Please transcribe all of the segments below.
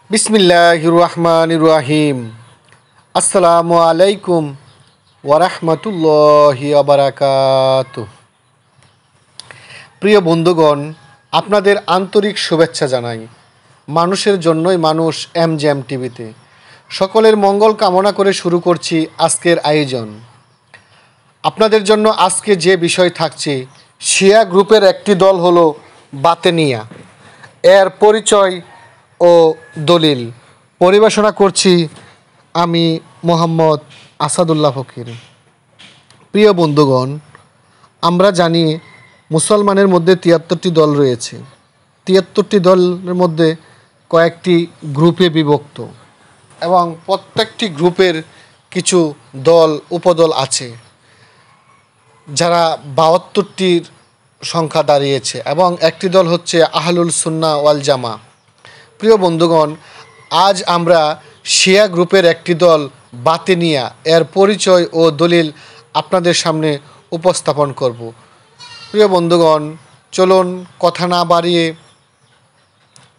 বিসমিল্লাহির রহমানির রহিম। আসসালামু আলাইকুম ওয়ারাহমাতুল্লাহি ওয়া বারাকাতুহু। প্রিয় বন্ধুগণ, আপনাদের আন্তরিক শুভেচ্ছা জানাই। মানুষের জন্যই মানুষ এমজেএম টিভিতে সকলের মঙ্গল কামনা করে শুরু করছি আজকের আয়োজন। আপনাদের জন্য আজকে যে বিষয় থাকছে, শিয়া গ্রুপের একটি দল হলো বাতেনিয়া। এর পরিচয় ও দলিল পরিবেশনা করছি আমি মোহাম্মদ আসাদুল্লাহ ফকির। প্রিয় বন্ধুগণ, আমরা জানি মুসলমানের মধ্যে ৭৩টি দল রয়েছে। ৭৩টি দলের মধ্যে কয়েকটি গ্রুপে বিভক্ত এবং প্রত্যেকটি গ্রুপের কিছু দল উপদল আছে, যারা ৭২টির সংখ্যা দাঁড়িয়েছে এবং একটি দল হচ্ছে আহলুল সুন্নাহ ওয়াল জামা। প্রিয় বন্ধুগণ, আজ আমরা শিয়া গ্রুপের একটি দল বাতেনিয়া এর পরিচয় ও দলিল আপনাদের সামনে উপস্থাপন করব। প্রিয় বন্ধুগণ, চলুন কথা না বাড়িয়ে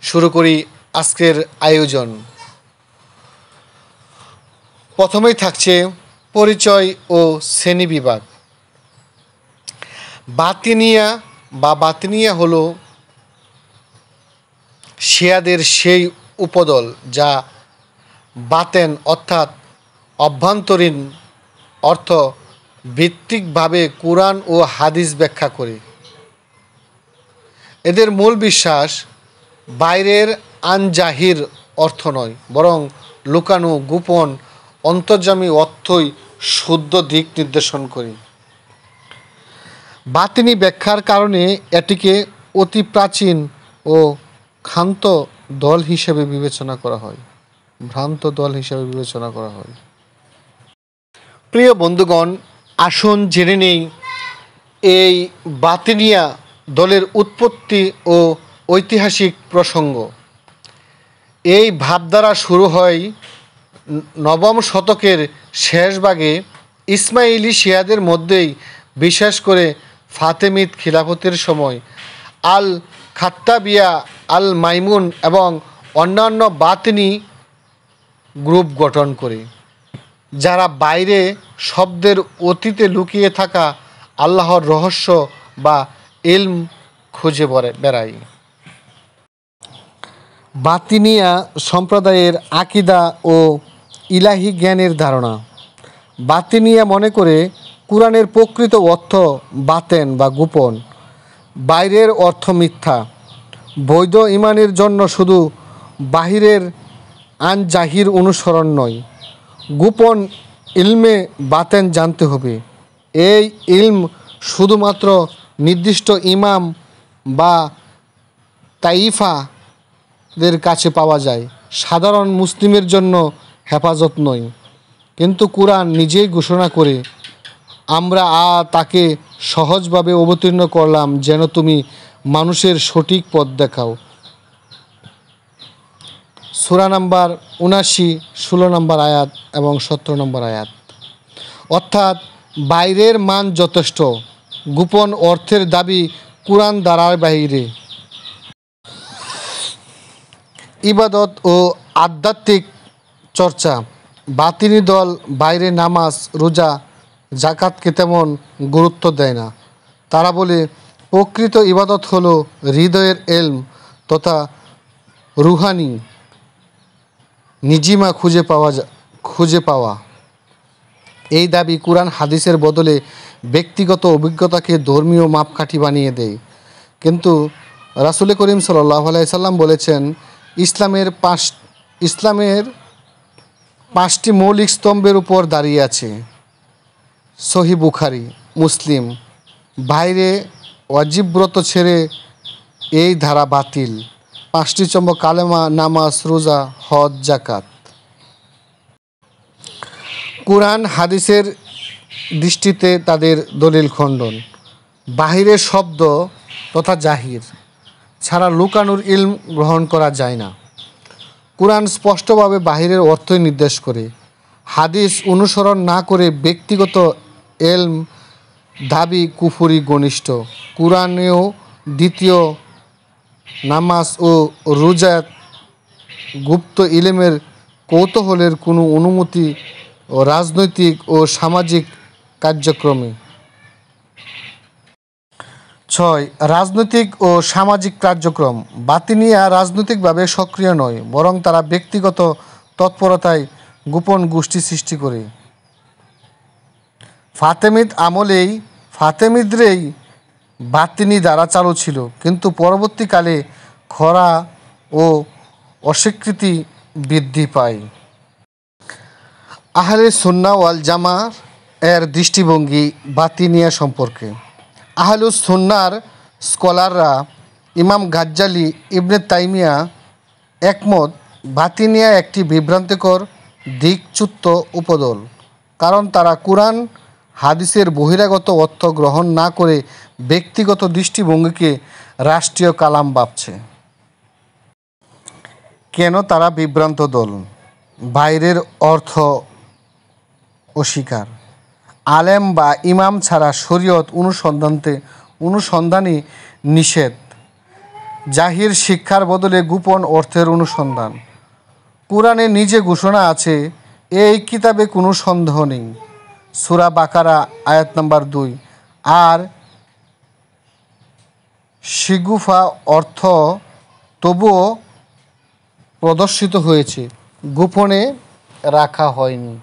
শুরু করি আজকের আয়োজন। প্রথমেই থাকছে পরিচয় ও শ্রেণীবিভাগ। বাতেনিয়া হলো শিয়াদের সেই উপদল যা বাতেন অর্থাৎ অভ্যন্তরীণ অর্থ ভিত্তিকভাবে কুরআন ও হাদিস ব্যাখ্যা করে। এদের মূল বিশ্বাস বাইরের আনজাহির অর্থ নয়, বরং লুকানো গোপন অন্তর্যামী অর্থই শুদ্ধ দিক নির্দেশন করে। বাতিনি ব্যাখ্যার কারণে এটিকে অতি প্রাচীন ও ভ্রান্ত দল হিসেবে বিবেচনা করা হয়। প্রিয় বন্ধুগণ, আসুন জেনে নেই এই বাতেনিয়া দলের উৎপত্তি ও ঐতিহাসিক প্রসঙ্গ। এই ভাবধারা শুরু হয় নবম শতকের শেষভাগে ইসমাইলি শিয়াদের মধ্যেই, বিশেষ করে ফাতেমিদ খিলাফতের সময় আল খাত্তাবিয়া, আল মাইমুন এবং অন্যান্য বাতিনি গ্রুপ গঠন করে, যারা বাইরে শব্দের অতীতে লুকিয়ে থাকা আল্লাহর রহস্য বা ইলম খুঁজে বেড়ায়। বাতিনিয়া সম্প্রদায়ের আকিদা ও ইলাহি জ্ঞানের ধারণা। বাতিনিয়া মনে করে কুরআনের প্রকৃত অর্থ বাতেন বা গোপন, বাইরের অর্থ মিথ্যা। বৈধ ঈমানের জন্য শুধু বাহিরের আনজাহির অনুসরণ নয়, গোপন ইলমে বাতেন জানতে হবে। এই ইলম শুধুমাত্র নির্দিষ্ট ইমাম বা তাইফাদের কাছে পাওয়া যায়, সাধারণ মুসলিমের জন্য হেফাজত নয়। কিন্তু কুরআন নিজেই ঘোষণা করে, আমরা তাকে সহজভাবে অবতীর্ণ করলাম যেন তুমি মানুষের সঠিক পথ দেখাও। সূরা নাম্বার ৭৯, ১৬ নম্বর আয়াত এবং ১৭ নম্বর আয়াত। অর্থাৎ বাইরের মান যথেষ্ট, গোপন অর্থের দাবি কুরআন দ্বারার বাইরে। ইবাদত ও আধ্যাত্মিক চর্চা। বাতিনি দল বাইরে নামাজ, রোজা, জাকাতকে তেমন গুরুত্ব দেয় না। তারা বলে প্রকৃত ইবাদত হলো হৃদয়ের এলম তথা রুহানি নিজিমা খুঁজে পাওয়া। এই দাবি কুরআন হাদিসের বদলে ব্যক্তিগত অভিজ্ঞতাকে ধর্মীয় মাপকাঠি বানিয়ে দেয়। কিন্তু রাসূল করিম সাল্লাল্লাহু আলাইহি সাল্লাম বলেছেন, ইসলামের ৫টি মৌলিক স্তম্ভের উপর দাঁড়িয়ে আছে। সহিহ বুখারী, মুসলিম। বাইরে ওয়াজিব ব্রত ছেড়ে এই ধারা বাতিল। ৫টি স্তম্ভ: কালেমা, নামাজ, রোজা, হজ, জাকাত। কুরআন হাদিসের দৃষ্টিতে তাদের দলিল খণ্ডন। বাহিরের শব্দ তথা জাহির ছাড়া লুকানোর ইলম গ্রহণ করা যায় না। কুরআন স্পষ্টভাবে বাহিরের অর্থই নির্দেশ করে। হাদিস অনুসরণ না করে ব্যক্তিগত এলম দাবি কুফরি ঘনিষ্ঠ। কুরআনেও দ্বিতীয় নামাজ ও রোজা গুপ্ত ইলমের কৌতূহলের কোনো অনুমতি ও রাজনৈতিক ও সামাজিক কার্যক্রমে। 6. রাজনৈতিক ও সামাজিক কার্যক্রম। বাতিনিয়া রাজনৈতিকভাবে সক্রিয় নয়, বরং তারা ব্যক্তিগত তৎপরতায় গোপন গোষ্ঠী সৃষ্টি করে। ফাতেমিদ আমলেই ফাতেমিদরেই বাতিনি দ্বারা চালু ছিল, কিন্তু পরবর্তীকালে খরা ও অস্বীকৃতি বৃদ্ধি পায়। আহলে সুন্নাহ ওয়াল জামাত এর দৃষ্টিভঙ্গি বাতিনিয়া সম্পর্কে। আহলুস সুন্নাহর স্কলাররা ইমাম গাজ্জালি, ইবনে তাইমিয়া একমত, বাতিনিয়া একটি বিভ্রান্তিকর দিকচ্যুত উপদল, কারণ তারা কুরআন হাদিসের বহিরাগত অর্থ গ্রহণ না করে ব্যক্তিগত দৃষ্টিভঙ্গিকে রাষ্ট্রীয় কালাম ভাবছে। কেন তারা বিভ্রান্ত দল? বাইরের অর্থ অস্বীকার। আলেম বা ইমাম ছাড়া শরীয়ত অনুসন্ধানই নিষেধ। জাহির শিক্ষার বদলে গোপন অর্থের অনুসন্ধান। কুরআনে নিজে ঘোষণা আছে, এই কিতাবে কোনো সন্দেহ নেই। সূরা বাকারা আয়াত নম্বর 2। আর শিগুফা অর্থ তবুও প্রদর্শিত হয়েছে, গোপনে রাখা হয়নি।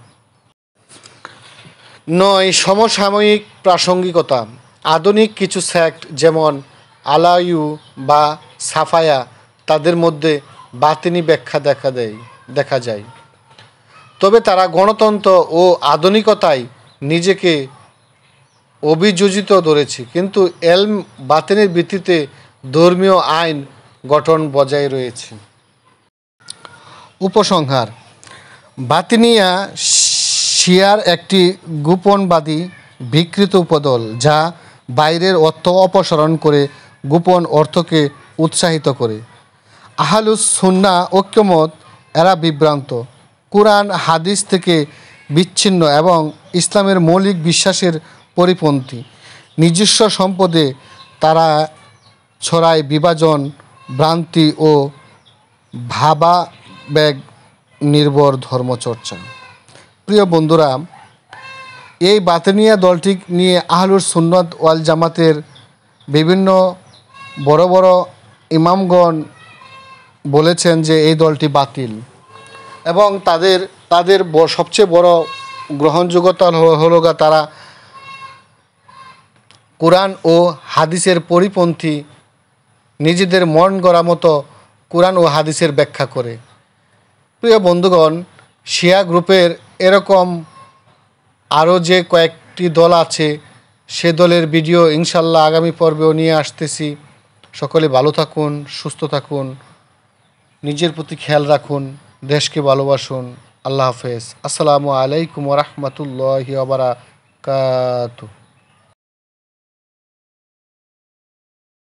9. সমসাময়িক প্রাসঙ্গিকতা। আধুনিক কিছু সেক্ট যেমন আলায়ু বা সাফায়া, তাদের মধ্যে বাতিনি ব্যাখ্যা দেখা যায়। তবে তারা গণতন্ত্র ও আধুনিকতায় নিজেকে অভিযোজিত ধরেছে, কিন্তু এলম বাতিনের ভিত্তিতে ধর্মীয় আইন গঠন বজায় রয়েছে। উপসংহার: বাতিনিয়া শিয়ার একটি গোপনবাদী বিকৃত উপদল, যা বাইরের অর্থ অপসারণ করে গোপন অর্থকে উৎসাহিত করে। আহলুস সুন্নাহ ঐক্যমত, এরা বিভ্রান্ত, কুরআন হাদিস থেকে বিচ্ছিন্ন এবং ইসলামের মৌলিক বিশ্বাসের পরিপন্থী। নিজস্ব সম্পদে তারা ছড়ায় বিভাজন, ভ্রান্তি ও ভাবাবেগ নির্ভর ধর্মচর্চা। প্রিয় বন্ধুরা, এই বাতিনিয়া দলটি নিয়ে আহলুস সুন্নাত ওয়াল জামাতের বিভিন্ন বড় বড় ইমামগণ বলেছেন যে এই দলটি বাতিল, এবং তাদের সবচেয়ে বড় গ্রহণযোগ্যতা হলো তারা কুরআন ও হাদিসের পরিপন্থী নিজেদের মন গড়া মতো কুরআন ও হাদিসের ব্যাখ্যা করে। প্রিয় বন্ধুগণ, শিয়া গ্রুপের এরকম আরও যে কয়েকটি দল আছে, সে দলের ভিডিও ইনশাল্লাহ আগামী পর্বেও নিয়ে আসতেছি। সকলে ভালো থাকুন, সুস্থ থাকুন, নিজের প্রতি খেয়াল রাখুন, দেশকে ভালোবাসুন। আল্লাহ হাফেজ। আসসালামু আলাইকুম ওয়া রাহমাতুল্লাহি ওয়া বারাকাতুহু।